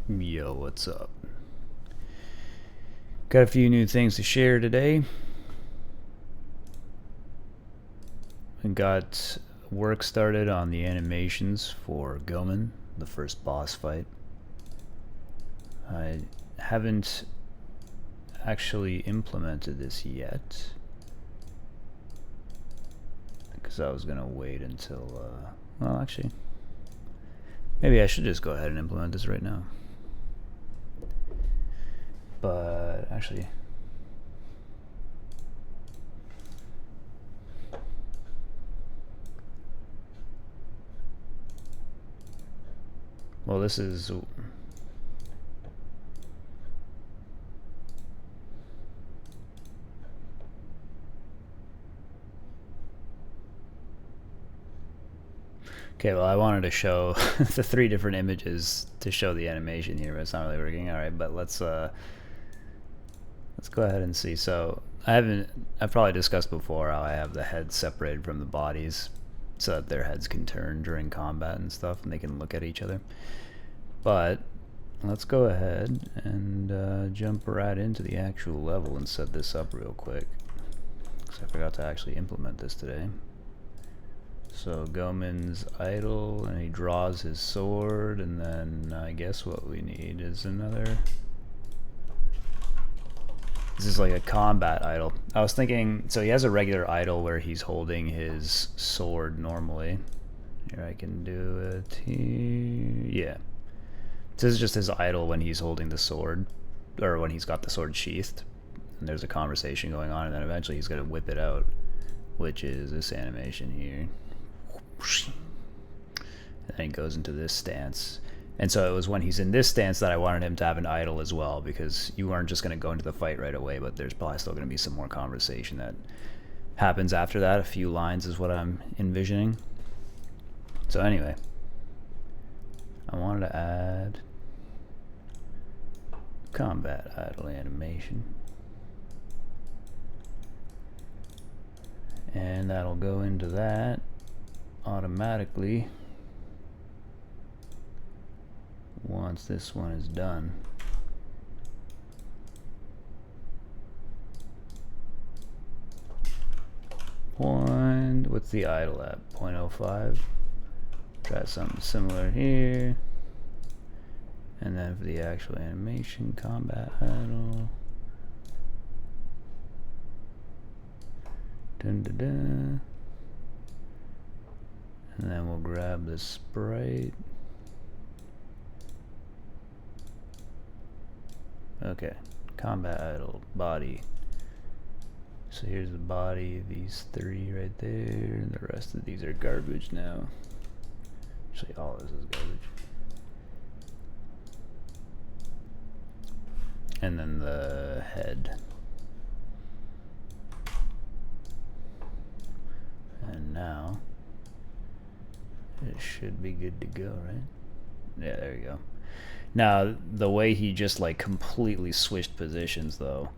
Yo, what's up? Got a few new things to share today. I got work started on the animations for Gomen, the first boss fight. I haven't actually implemented this yet because I was gonna wait until, well, actually, maybe I should just go ahead and implement this right now. But actually, well, this is okay. Well, I wanted to show the three different images to show the animation here, but it's not really working. All right, but let's go ahead and see. So I've probably discussed before how I have the heads separated from the bodies so that their heads can turn during combat and stuff and they can look at each other. But let's go ahead and jump right into the actual level and set this up real quick, because I forgot to actually implement this today. So Gomen's idle, and he draws his sword, and then I guess what we need is another... This is like a combat idol. I was thinking, so he has a regular idol where he's holding his sword normally. Here, I can do it here. Yeah. This is just his idol when he's holding the sword, or when he's got the sword sheathed. And there's a conversation going on, and then eventually he's going to whip it out, which is this animation here. And then he goes into this stance. And so it was when he's in this stance that I wanted him to have an idol as well, because you aren't just going to go into the fight right away, but there's probably still going to be some more conversation that happens after that. A few lines is what I'm envisioning. So anyway, I wanted to add combat idle animation. And that'll go into that automatically once this one is done. What's the idle at? 0.05. Try something similar here. And then for the actual animation, combat idle. Dun, dun, dun. And then we'll grab the sprite. Okay, combat idle, body. So here's the body, these three right there, and the rest of these are garbage now. Actually, all this is garbage. And then the head. And now, it should be good to go, right? Yeah, there you go. Now, the way he just like completely switched positions though.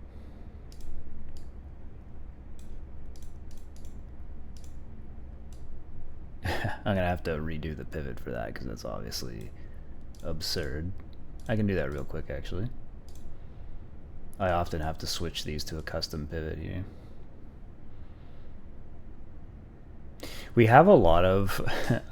I'm gonna have to redo the pivot for that because that's obviously absurd. I can do that real quick actually. I often have to switch these to a custom pivot here. We have a lot of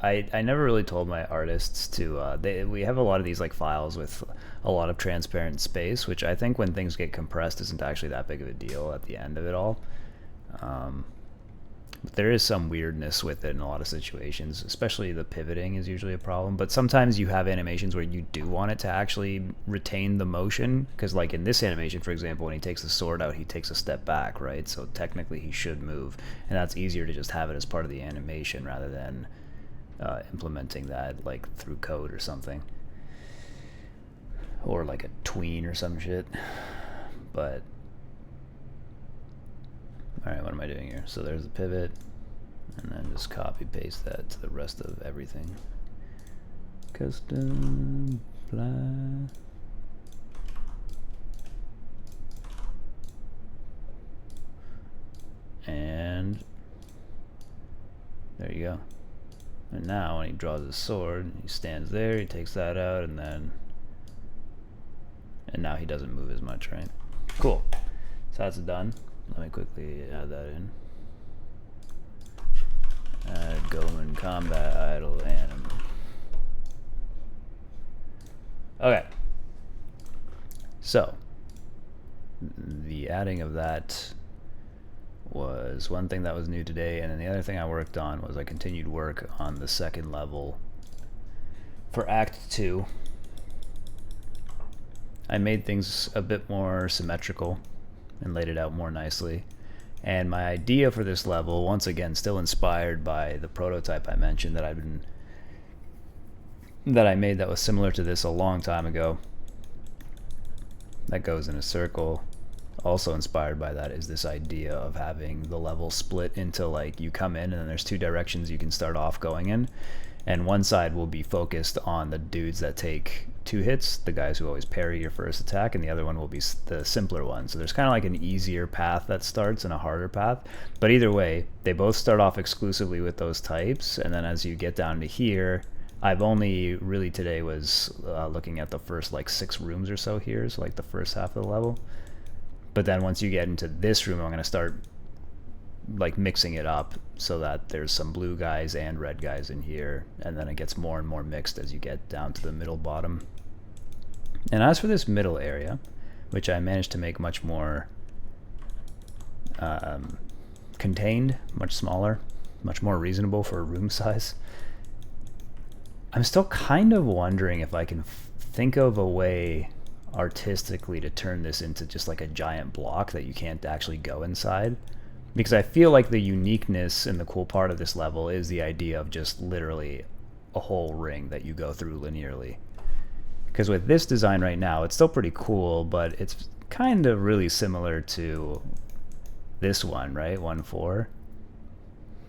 I never really told my artists to we have a lot of these like files with a lot of transparent space, which I think when things get compressed isn't actually that big of a deal at the end of it all. But there is some weirdness with it in a lot of situations, especially the pivoting is usually a problem. But sometimes you have animations where you do want it to actually retain the motion, because like in this animation, for example, when he takes the sword out, he takes a step back, right? So technically he should move, and that's easier to just have it as part of the animation rather than implementing that like through code or something, or like a tween or some shit. But alright, what am I doing here? So there's the pivot, and then just copy paste that to the rest of everything. Custom apply. And there you go. And now when he draws his sword, he stands there, he takes that out, and then And now he doesn't move as much, right? Cool. So that's done. Let me quickly add that in. Add Goleman combat idle anim. Okay. So the adding of that was one thing that was new today, and then the other thing I worked on was I continued work on the second level for Act 2. I made things a bit more symmetrical and laid it out more nicely. And my idea for this level, once again, still inspired by the prototype I mentioned that I made that was similar to this a long time ago, that goes in a circle. Also inspired by that is this idea of having the level split into, like, you come in and then there's two directions you can start off going in, and one side will be focused on the dudes that take 2 hits, the guys who always parry your first attack, and the other one will be the simpler one. So there's kind of like an easier path that starts and a harder path, but either way they both start off exclusively with those types. And then as you get down to here, I've only really today was looking at the first like 6 rooms or so here, so like the first half of the level. But then once you get into this room, I'm going to start like mixing it up so that there's some blue guys and red guys in here, and then it gets more and more mixed as you get down to the middle bottom. And as for this middle area, which I managed to make much more contained, much smaller, much more reasonable for a room size, I'm still kind of wondering if I can think of a way artistically to turn this into just like a giant block that you can't actually go inside. Because I feel like the uniqueness and the cool part of this level is the idea of just literally a whole ring that you go through linearly. Because with this design right now, it's still pretty cool, but it's kind of really similar to this one, right? 1-4.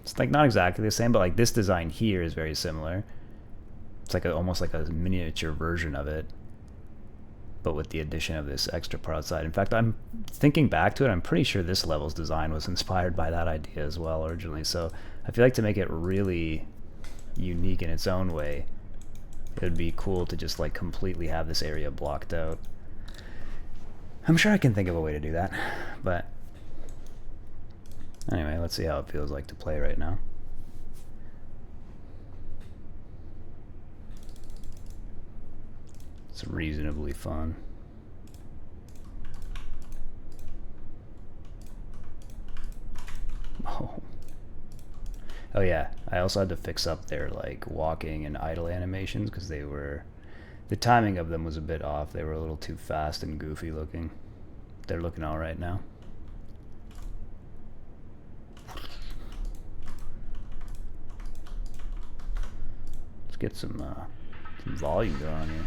It's like not exactly the same, but like this design here is very similar. It's like almost like a miniature version of it, but with the addition of this extra part outside. In fact, I'm thinking back to it, I'm pretty sure this level's design was inspired by that idea as well originally. So I feel like to make it really unique in its own way, it would be cool to just like completely have this area blocked out. I'm sure I can think of a way to do that, but anyway, let's see how it feels like to play right now. It's reasonably fun. Oh yeah, I also had to fix up their like walking and idle animations because the timing of them was a bit off. They were a little too fast and goofy looking. They're looking all right now. Let's get some volume going on here.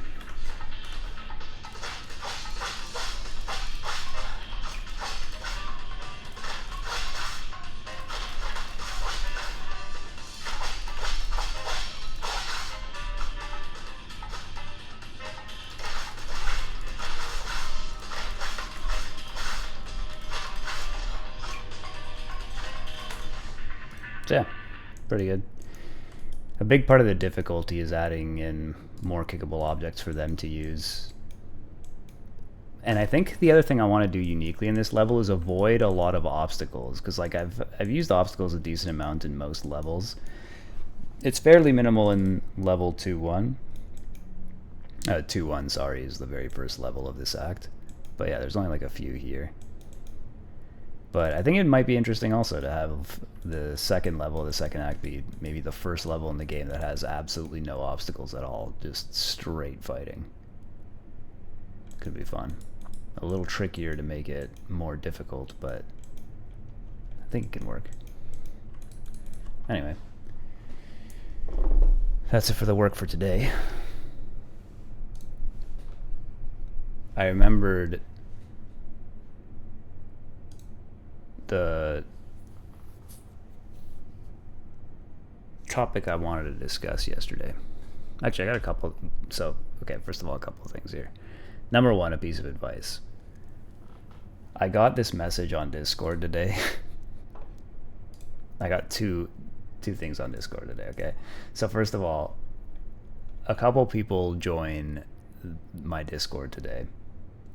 So yeah, pretty good. A big part of the difficulty is adding in more kickable objects for them to use. And I think the other thing I want to do uniquely in this level is avoid a lot of obstacles, because like I've used obstacles a decent amount in most levels. It's fairly minimal in level 2-1. 2-1, sorry, is the very first level of this act. But yeah, there's only like a few here. But I think it might be interesting also to have the second level of the second act be maybe the first level in the game that has absolutely no obstacles at all, just straight fighting. Could be fun. A little trickier to make it more difficult, but I think it can work. Anyway, that's it for the work for today. I remembered the topic I wanted to discuss yesterday. Actually, I got a couple. So, okay, first of all, a couple of things here. Number one, a piece of advice. I got this message on Discord today. I got two things on Discord today, okay? So first of all, a couple people join my Discord today.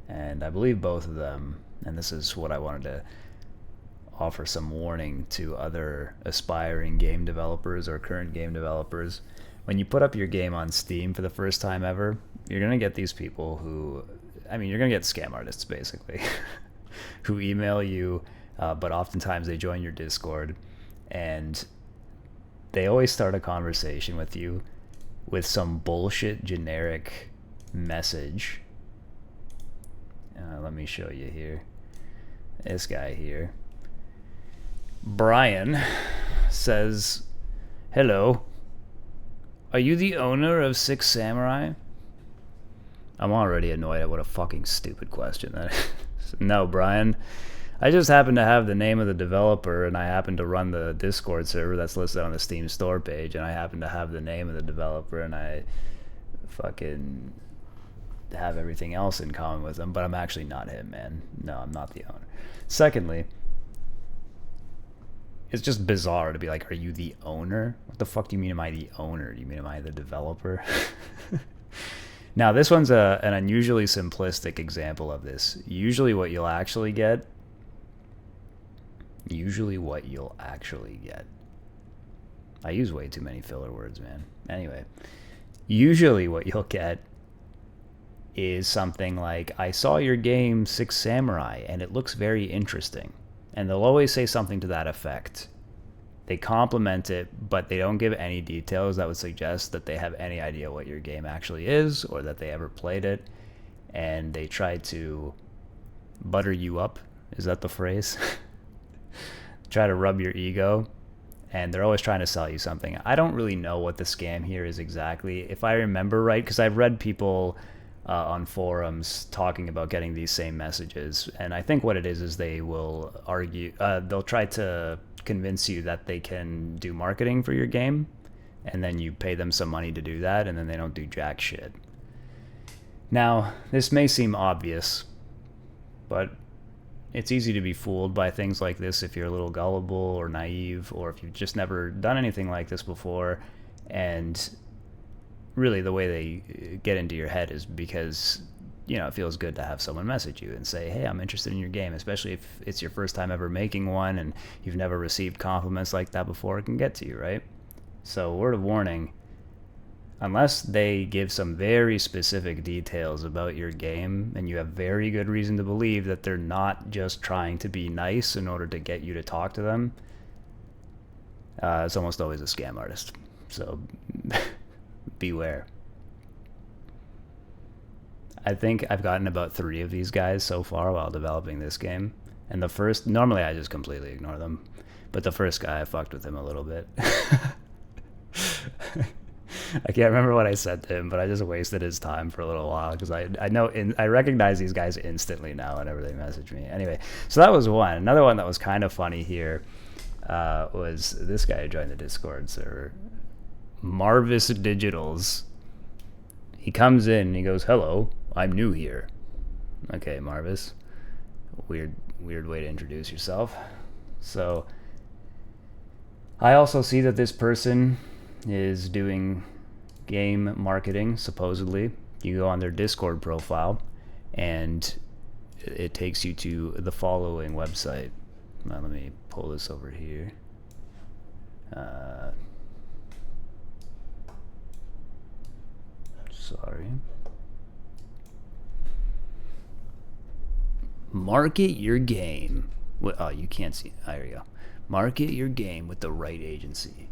And I believe both of them, and this is what I wanted to offer some warning to other aspiring game developers or current game developers. When you put up your game on Steam for the first time ever, you're going to get these people who, I mean, you're going to get scam artists basically, who email you, but oftentimes they join your Discord, and they always start a conversation with you with some bullshit generic message. Let me show you here. This guy here, Brian, says, "Hello, are you the owner of Six Samurai?" I'm already annoyed at what a fucking stupid question that is. No, Brian. I just happen to have the name of the developer, and I happen to run the Discord server that's listed on the Steam store page, and I happen to have the name of the developer, and I fucking have everything else in common with him, but I'm actually not him, man. No, I'm not the owner. Secondly, it's just bizarre to be like, are you the owner? What the fuck do you mean, am I the owner? Do you mean, am I the developer? Now, this one's an unusually simplistic example of this. Usually what you'll actually get, I use way too many filler words, man. Anyway, usually what you'll get is something like, I saw your game Six Samurai and it looks very interesting. And they'll always say something to that effect. They compliment it, but they don't give any details that would suggest that they have any idea what your game actually is or that they ever played it. And they try to butter you up. Is that the phrase? Try to rub your ego. And they're always trying to sell you something. I don't really know what the scam here is exactly. If I remember right, because I've read people on forums talking about getting these same messages, and I think what it is they will argue, they'll try to convince you that they can do marketing for your game, and then you pay them some money to do that, and then they don't do jack shit. Now, this may seem obvious, but it's easy to be fooled by things like this if you're a little gullible or naive, or if you've just never done anything like this before. And really the way they get into your head is because, you know, it feels good to have someone message you and say, hey, I'm interested in your game, especially if it's your first time ever making one and you've never received compliments like that before. It can get to you, right? So, word of warning, unless they give some very specific details about your game and you have very good reason to believe that they're not just trying to be nice in order to get you to talk to them, it's almost always a scam artist. So beware. I think I've gotten about 3 of these guys so far while developing this game. And the first, normally I just completely ignore them, but the first guy, I fucked with him a little bit. I can't remember what I said to him, but I just wasted his time for a little while because I recognize these guys instantly now whenever they message me. Anyway, so that was one. Another one that was kind of funny here was this guy who joined the Discord server, Marvis Digitals. He comes in and he goes, hello, I'm new here. Okay, Marvis. Weird way to introduce yourself. So I also see that this person is doing game marketing, supposedly. You go on their Discord profile and it takes you to the following website. Now, let me pull this over here. Sorry. Market your game. Oh, you can't see. There you go. Market your game with the right agency.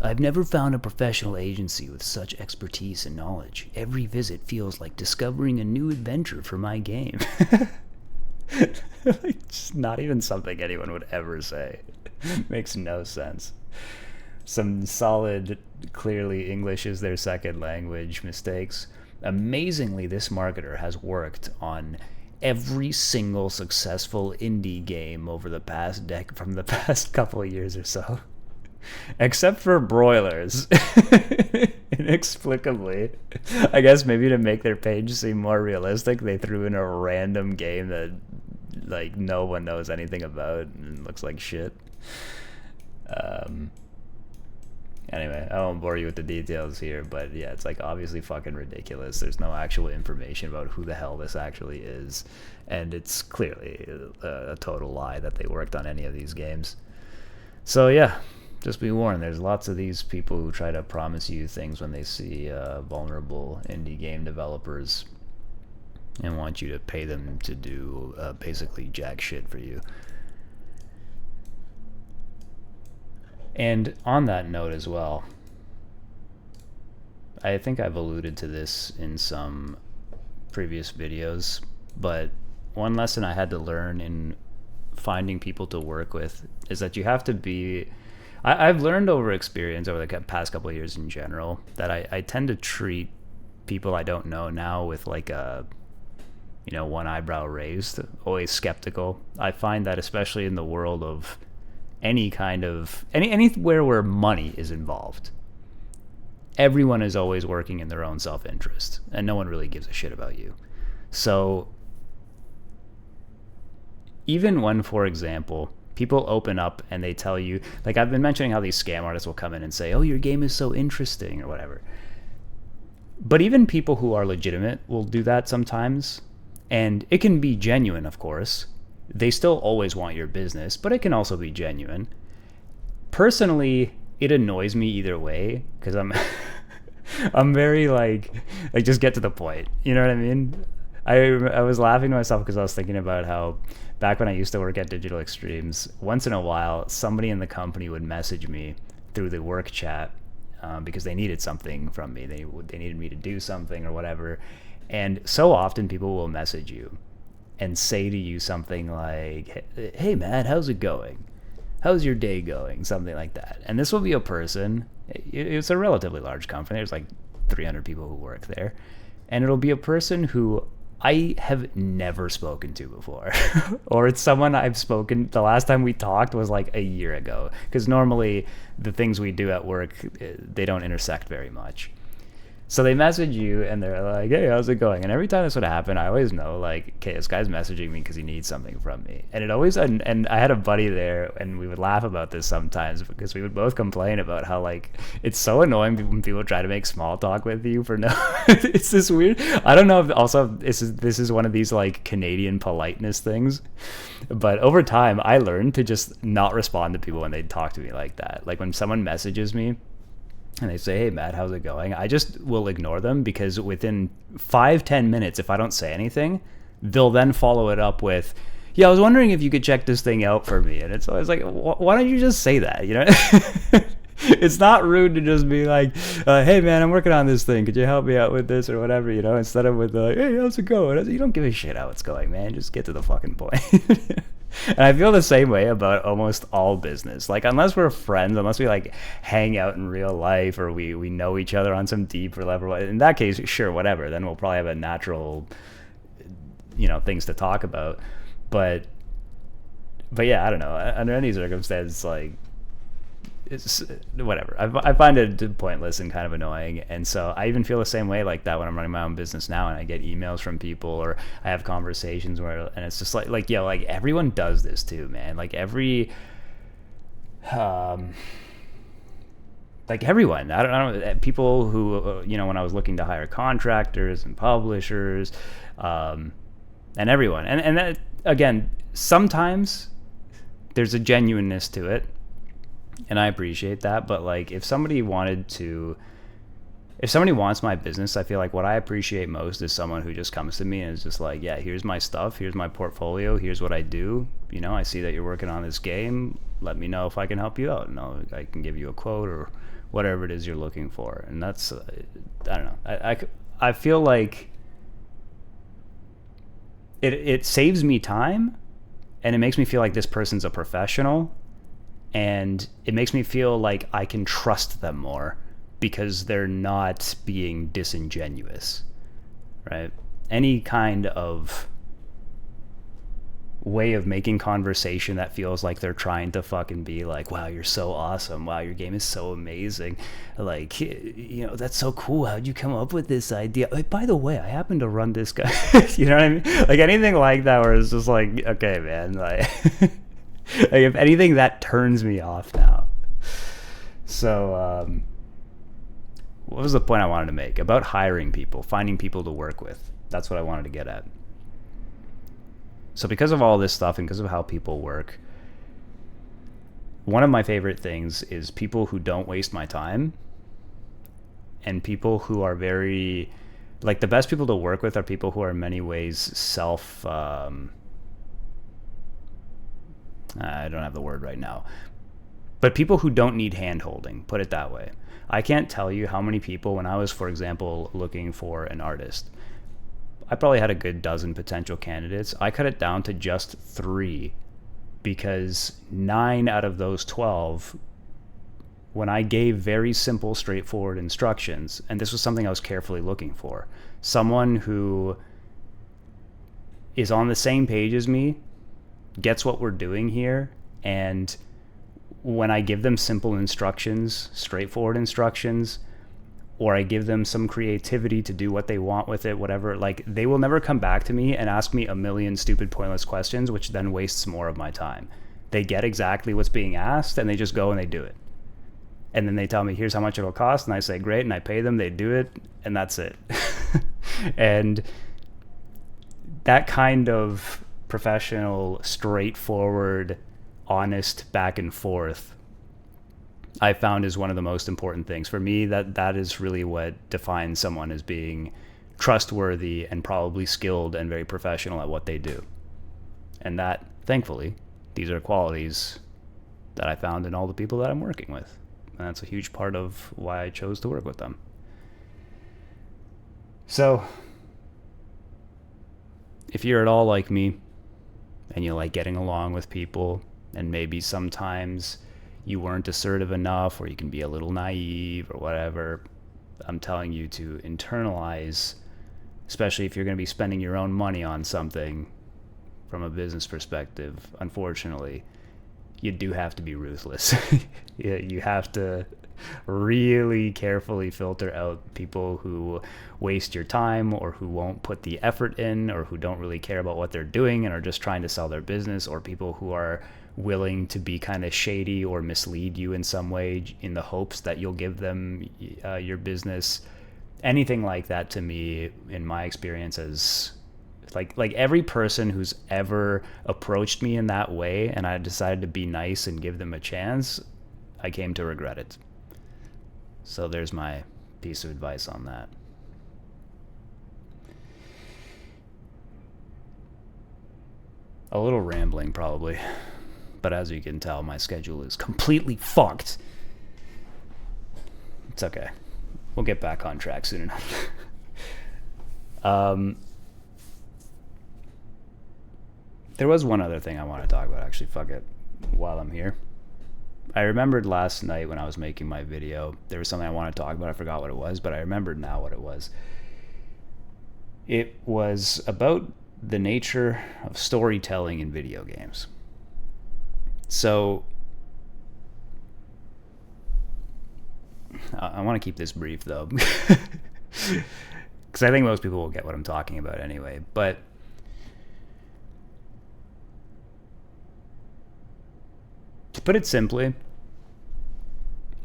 I've never found a professional agency with such expertise and knowledge. Every visit feels like discovering a new adventure for my game. It's not even something anyone would ever say. Makes no sense. Some solid, clearly English is their second language mistakes. Amazingly, this marketer has worked on every single successful indie game over the past from the past couple of years or so. Except for Broilers. Inexplicably. I guess maybe to make their page seem more realistic, they threw in a random game that like no one knows anything about and looks like shit. Anyway, I won't bore you with the details here, but yeah, it's like obviously fucking ridiculous. There's no actual information about who the hell this actually is, and it's clearly a total lie that they worked on any of these games. So yeah, just be warned. There's lots of these people who try to promise you things when they see vulnerable indie game developers and want you to pay them to do basically jack shit for you. And on that note as well, I think I've alluded to this in some previous videos, but one lesson I had to learn in finding people to work with is that you have to be... I've learned over experience over the past couple of years in general that I tend to treat people I don't know now with like a, you know, one eyebrow raised, always skeptical. I find that especially in the world of any kind of anywhere where money is involved, everyone is always working in their own self-interest and no one really gives a shit about you. So even when, for example, people open up and they tell you, like I've been mentioning how these scam artists will come in and say, oh, your game is so interesting or whatever, but even people who are legitimate will do that sometimes, and it can be genuine, of course. They still always want your business, but it can also be genuine. Personally, it annoys me either way because I'm I'm very like just get to the point. You know what I mean? I was laughing to myself because I was thinking about how back when I used to work at Digital Extremes, once in a while somebody in the company would message me through the work chat because they needed something from me. They needed me to do something or whatever. And so often people will message you and say to you something like, hey Matt, how's it going? How's your day going? Something like that. And this will be a person, it's a relatively large company, there's like 300 people who work there, and it'll be a person who I have never spoken to before. Or it's someone I've spoken, the last time we talked was like a year ago, because normally the things we do at work, they don't intersect very much. So they message you and they're like, hey, how's it going? And every time this would happen, I always know, like, okay, this guy's messaging me because he needs something from me. And it always, and I had a buddy there and we would laugh about this sometimes because we would both complain about how, like, it's so annoying when people try to make small talk with you for no, it's this weird, I don't know if also this is one of these, like, Canadian politeness things. But over time, I learned to just not respond to people when they talk to me like that. Like, when someone messages me, and they say, hey, Matt, how's it going? I just will ignore them because within 5-10 minutes, if I don't say anything, they'll then follow it up with, yeah, I was wondering if you could check this thing out for me. And it's always like, why don't you just say that? You know, it's not rude to just be like, hey, man, I'm working on this thing. Could you help me out with this or whatever, you know, instead of with, hey, how's it going? You don't give a shit how it's going, man. Just get to the fucking point. And I feel the same way about almost all business. Like, unless we're friends, unless we, like, hang out in real life or we know each other on some deeper level, in that case, sure, whatever. Then we'll probably have a natural, you know, things to talk about. But yeah, I don't know. Under any circumstance, like, it's whatever. I find it pointless and kind of annoying, and so I even feel the same way like that when I'm running my own business now, and I get emails from people or I have conversations where, and it's just like yo, like everyone does this too, man. Like like everyone. I don't know, people who you know, when I was looking to hire contractors and publishers, and everyone, and that again, sometimes there's a genuineness to it. And I appreciate that, but like if somebody wants my business, I feel like what I appreciate most is someone who just comes to me and is just like, yeah, here's my stuff, here's my portfolio, here's what I do, you know, I see that you're working on this game, let me know if I can help you out, and I can give you a quote or whatever it is you're looking for. And that's I don't know, I feel like it saves me time, and it makes me feel like this person's a professional. And it makes me feel like I can trust them more because they're not being disingenuous, right? Any kind of way of making conversation that feels like they're trying to fucking be like, wow, you're so awesome. Wow, your game is so amazing. Like, you know, that's so cool. How'd you come up with this idea? Like, by the way, I happen to run this guy. You know what I mean? Like anything like that where it's just like, okay, man, like... Like if anything, that turns me off now. So, what was the point I wanted to make? About hiring people, finding people to work with. That's what I wanted to get at. So, because of all this stuff and because of how people work, one of my favorite things is people who don't waste my time and people who are very, like, the best people to work with are people who are in many ways I don't have the word right now, but people who don't need hand holding, put it that way. I can't tell you how many people, when I was, for example, looking for an artist, I probably had a good dozen potential candidates. I cut it down to just 3 because 9 out of those 12, when I gave very simple, straightforward instructions, and this was something I was carefully looking for, someone who is on the same page as me, gets what we're doing here, and when I give them simple instructions, straightforward instructions, or I give them some creativity to do what they want with it, whatever, like, they will never come back to me and ask me a million stupid, pointless questions, which then wastes more of my time. They get exactly what's being asked and they just go and they do it. And then they tell me, here's how much it'll cost. And I say, great. And I pay them, they do it. And that's it. And that kind of professional, straightforward, honest back and forth, I found is one of the most important things for me. That is really what defines someone as being trustworthy and probably skilled and very professional at what they do. And that, thankfully, these are qualities that I found in all the people that I'm working with. And that's a huge part of why I chose to work with them. So, if you're at all like me and you like getting along with people, and maybe sometimes you weren't assertive enough, or you can be a little naive or whatever, I'm telling you to internalize, especially if you're going to be spending your own money on something from a business perspective. Unfortunately, you do have to be ruthless. You have to really carefully filter out people who waste your time, or who won't put the effort in, or who don't really care about what they're doing and are just trying to sell their business, or people who are willing to be kind of shady or mislead you in some way in the hopes that you'll give them your business. Anything like that, to me, in my experience, is like every person who's ever approached me in that way and I decided to be nice and give them a chance, I came to regret it. So there's my piece of advice on that. A little rambling probably, but as you can tell, my schedule is completely fucked. It's okay. We'll get back on track soon enough. There was one other thing I want to talk about, actually. Fuck it. While I'm here, I remembered last night when I was making my video, there was something I wanted to talk about. I forgot what it was, but I remembered now what it was. It was about the nature of storytelling in video games. So, I want to keep this brief, though, because I think most people will get what I'm talking about anyway. But to put it simply,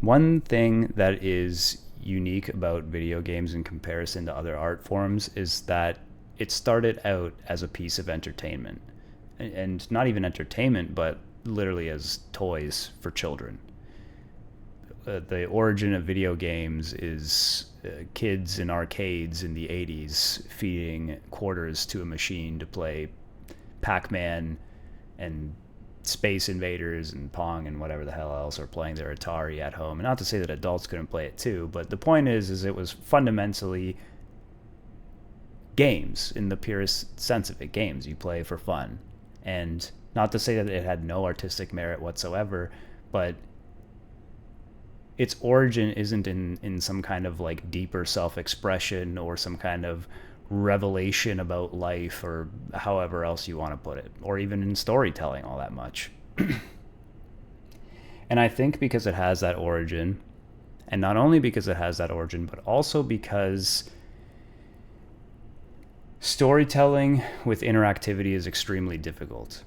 one thing that is unique about video games in comparison to other art forms is that it started out as a piece of entertainment. And not even entertainment, but literally as toys for children. The origin of video games is kids in arcades in the 80s feeding quarters to a machine to play Pac-Man and Space Invaders and Pong and whatever the hell else, or playing their Atari at home. And not to say that adults couldn't play it too, but the point is it was fundamentally games in the purest sense of it. Games you play for fun. And not to say that it had no artistic merit whatsoever, but its origin isn't in some kind of like deeper self-expression or some kind of revelation about life, or however else you want to put it, or even in storytelling all that much. And I think because it has that origin, and not only because it has that origin, but also because storytelling with interactivity is extremely difficult.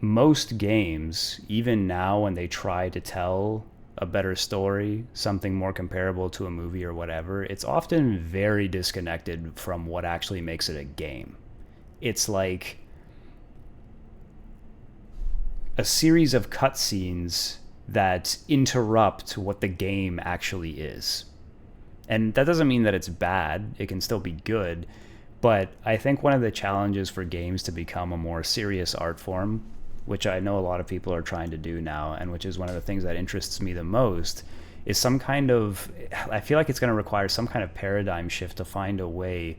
most games, even now when they try to tell a better story, something more comparable to a movie or whatever, it's often very disconnected from what actually makes it a game. It's like a series of cutscenes that interrupt what the game actually is. And that doesn't mean that it's bad, it can still be good. But I think one of the challenges for games to become a more serious art form, which I know a lot of people are trying to do now, and which is one of the things that interests me the most, is some kind of, I feel like it's going to require some kind of paradigm shift to find a way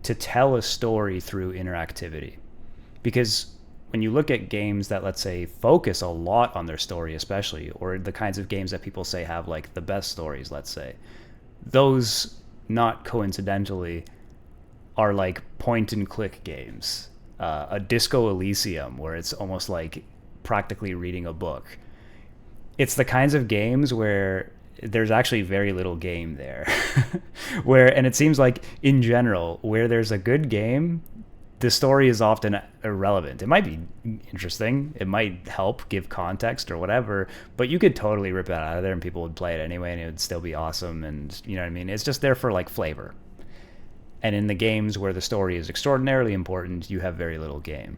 to tell a story through interactivity. Because when you look at games that, let's say, focus a lot on their story, especially, or the kinds of games that people say have like the best stories, let's say, those, not coincidentally, are like point and click games. A Disco Elysium, where it's almost like practically reading a book. It's the kinds of games where there's actually very little game there. And it seems like in general, where there's a good game, the story is often irrelevant. It might be interesting, it might help give context or whatever, but you could totally rip it out of there and people would play it anyway and it would still be awesome. And you know what I mean? It's just there for like flavor. And in the games where the story is extraordinarily important, you have very little game.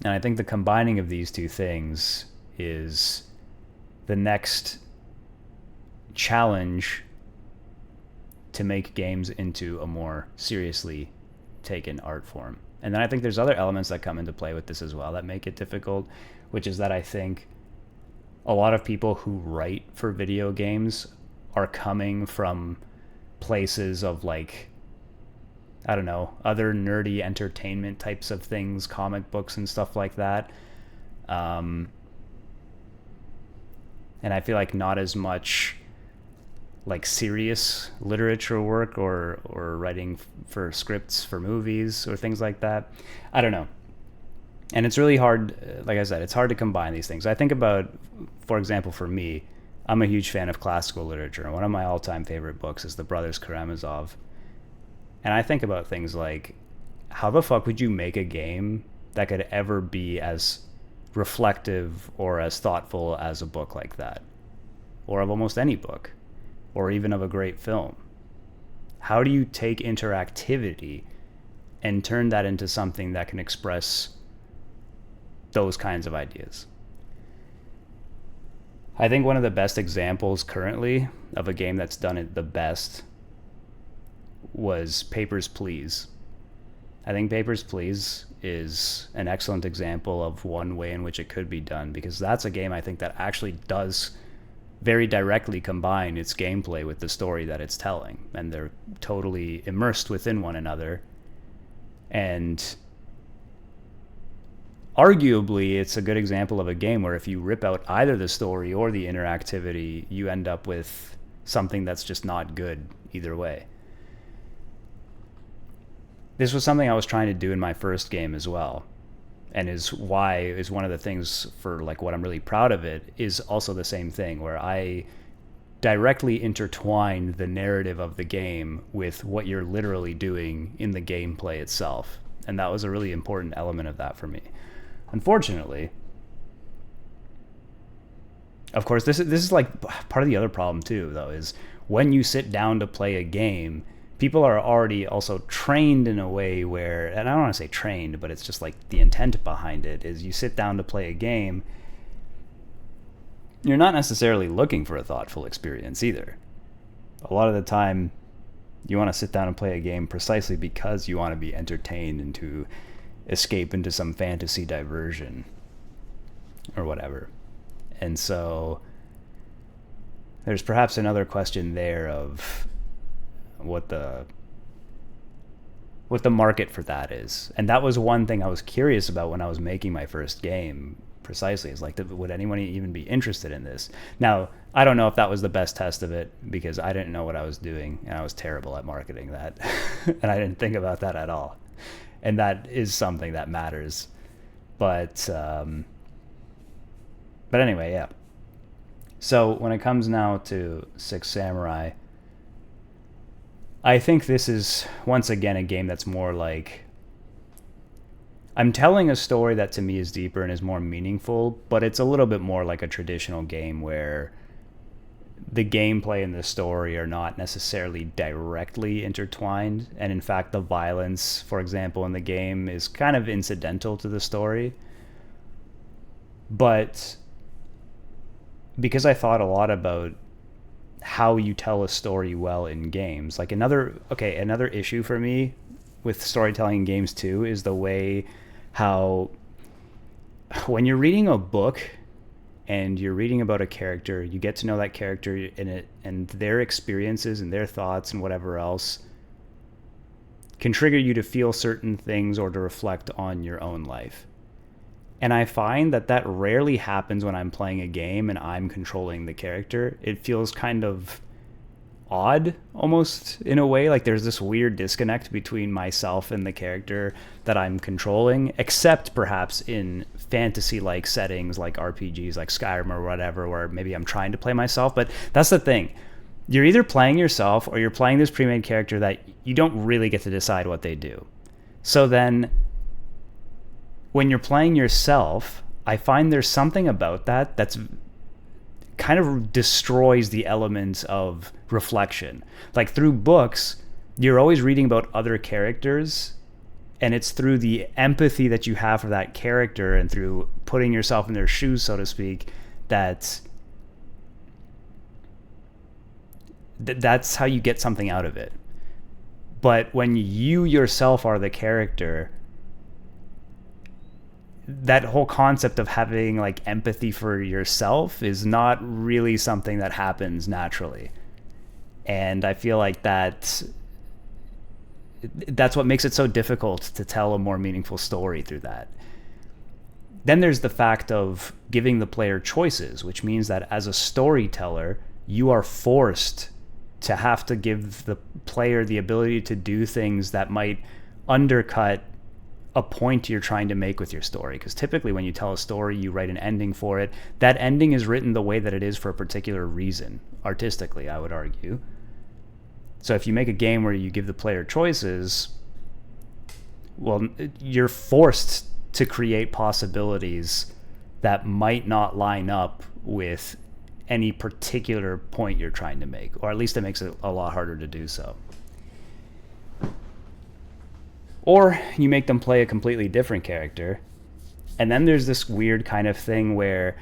And I think the combining of these two things is the next challenge to make games into a more seriously taken art form. And then I think there's other elements that come into play with this as well that make it difficult, which is that I think a lot of people who write for video games are coming from places of like, I don't know, other nerdy entertainment types of things, comic books and stuff like that. And I feel like not as much like serious literature work or writing for scripts for movies or things like that. I don't know. And it's really hard, like I said, it's hard to combine these things. I think about, for example, for me, I'm a huge fan of classical literature. And one of my all-time favorite books is The Brothers Karamazov. And I think about things like, how the fuck would you make a game that could ever be as reflective or as thoughtful as a book like that? Or of almost any book? Or even of a great film? How do you take interactivity and turn that into something that can express those kinds of ideas? I think one of the best examples currently of a game that's done it the best was Papers, Please. I think Papers, Please is an excellent example of one way in which it could be done, because that's a game I think that actually does very directly combine its gameplay with the story that it's telling, and they're totally immersed within one another. And arguably, it's a good example of a game where if you rip out either the story or the interactivity, you end up with something that's just not good either way. This was something I was trying to do in my first game as well, and is one of the things for like what I'm really proud of it is also the same thing, where I directly intertwine the narrative of the game with what you're literally doing in the gameplay itself. And that was a really important element of that for me. Unfortunately, of course, this is like part of the other problem too, though, is when you sit down to play a game, people are already also trained in a way where, and I don't want to say trained, but it's just like the intent behind it is you sit down to play a game, you're not necessarily looking for a thoughtful experience either. A lot of the time, you want to sit down and play a game precisely because you want to be entertained and to escape into some fantasy diversion or whatever. And so there's perhaps another question there of what the market for that is. And that was one thing I was curious about when I was making my first game, precisely, is like, would anyone even be interested in this? Now, I don't know if that was the best test of it, because I didn't know what I was doing and I was terrible at marketing that. And I didn't think about that at all. And that is something that matters. But anyway, yeah. So when it comes now to Six Samurai, I think this is, once again, a game that's more like I'm telling a story that to me is deeper and is more meaningful, but it's a little bit more like a traditional game where the gameplay and the story are not necessarily directly intertwined. And in fact, the violence, for example, in the game is kind of incidental to the story. But because I thought a lot about how you tell a story well in games, like another issue for me with storytelling in games too is the way how when you're reading a book and you're reading about a character, you get to know that character in it, and their experiences and their thoughts and whatever else can trigger you to feel certain things or to reflect on your own life. And I find that that rarely happens when I'm playing a game and I'm controlling the character. It feels kind of odd almost in a way, like there's this weird disconnect between myself and the character that I'm controlling, except perhaps in fantasy like settings like RPGs like Skyrim or whatever, where maybe I'm trying to play myself. But that's the thing, you're either playing yourself or you're playing this pre-made character that you don't really get to decide what they do. So then when you're playing yourself, I find there's something about that that's kind of destroys the elements of reflection. Like through books, you're always reading about other characters, and it's through the empathy that you have for that character and through putting yourself in their shoes, so to speak, that's how you get something out of it. But when you yourself are the character, that whole concept of having like empathy for yourself is not really something that happens naturally. And I feel like that's what makes it so difficult to tell a more meaningful story through that. Then there's the fact of giving the player choices, which means that as a storyteller, you are forced to have to give the player the ability to do things that might undercut a point you're trying to make with your story. Because typically when you tell a story, you write an ending for it. That ending is written the way that it is for a particular reason, artistically, I would argue. So if you make a game where you give the player choices, well, you're forced to create possibilities that might not line up with any particular point you're trying to make, or at least it makes it a lot harder to do so. Or you make them play a completely different character. And then there's this weird kind of thing where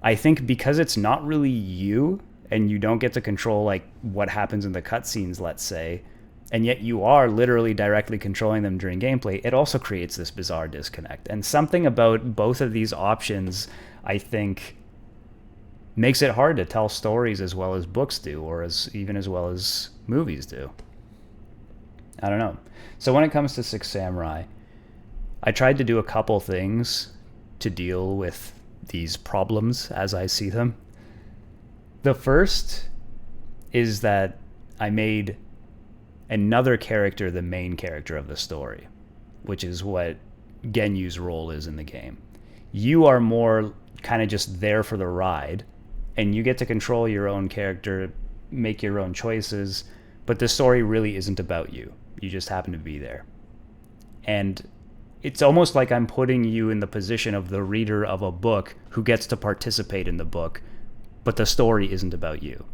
I think because it's not really you and you don't get to control like what happens in the cutscenes, let's say, and yet you are literally directly controlling them during gameplay, it also creates this bizarre disconnect. And something about both of these options, I think, makes it hard to tell stories as well as books do, or even as well as movies do. I don't know. So when it comes to Six Samurai, I tried to do a couple things to deal with these problems as I see them. The first is that I made another character the main character of the story, which is what Genyu's role is in the game. You are more kind of just there for the ride, and you get to control your own character, make your own choices, but the story really isn't about you. You just happen to be there. And it's almost like I'm putting you in the position of the reader of a book who gets to participate in the book, but the story isn't about you.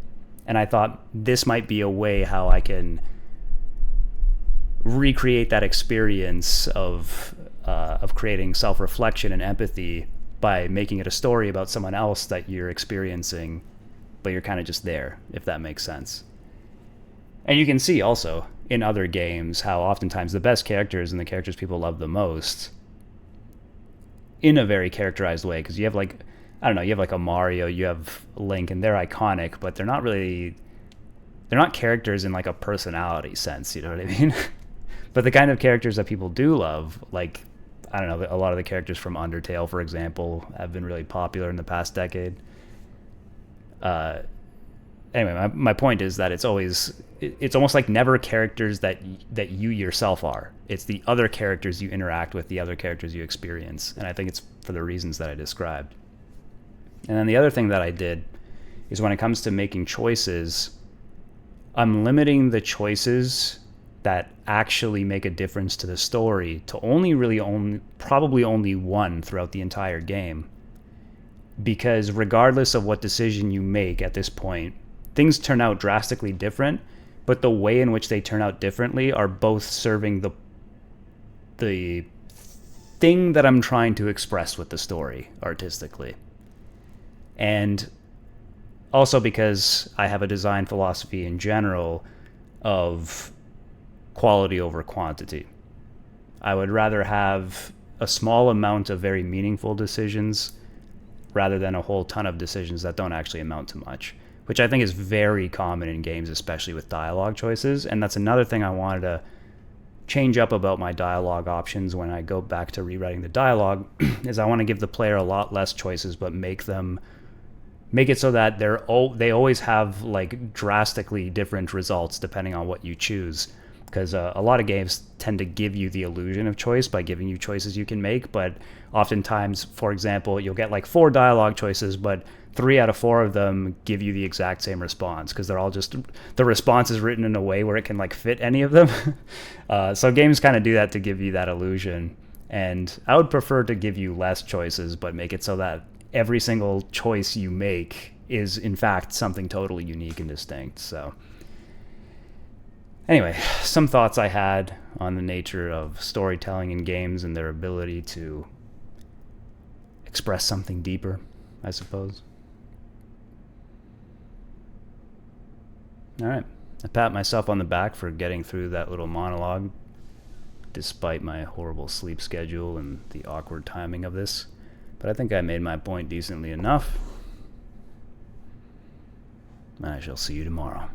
And I thought this might be a way how I can recreate that experience of creating self-reflection and empathy by making it a story about someone else that you're experiencing, but you're kind of just there, if that makes sense. And you can see also in other games how oftentimes the best characters and the characters people love the most, in a very characterized way, because you have like, I don't know, you have like a Mario, you have Link, and they're iconic, but they're not characters in like a personality sense, you know what I mean? But the kind of characters that people do love, like, I don't know, a lot of the characters from Undertale, for example, have been really popular in the past decade. Anyway, my point is that it's almost like never characters that you yourself are. It's the other characters you interact with, the other characters you experience. And I think it's for the reasons that I described. And then the other thing that I did is when it comes to making choices, I'm limiting the choices that actually make a difference to the story to only probably only one throughout the entire game. Because regardless of what decision you make at this point, things turn out drastically different, but the way in which they turn out differently are both serving the thing that I'm trying to express with the story artistically. And also because I have a design philosophy in general of quality over quantity. I would rather have a small amount of very meaningful decisions rather than a whole ton of decisions that don't actually amount to much, which I think is very common in games, especially with dialogue choices. And that's another thing I wanted to change up about my dialogue options when I go back to rewriting the dialogue is I want to give the player a lot less choices, but make it so that they always have like drastically different results depending on what you choose. Because a lot of games tend to give you the illusion of choice by giving you choices you can make, but oftentimes, for example, you'll get like 4 dialogue choices, but 3 out of 4 of them give you the exact same response because they're all just, the response is written in a way where it can like fit any of them. So games kind of do that to give you that illusion, and I would prefer to give you less choices but make it so that every single choice you make is in fact something totally unique and distinct. So anyway, some thoughts I had on the nature of storytelling in games and their ability to express something deeper, I suppose. All right. I pat myself on the back for getting through that little monologue, despite my horrible sleep schedule and the awkward timing of this. But I think I made my point decently enough. I shall see you tomorrow.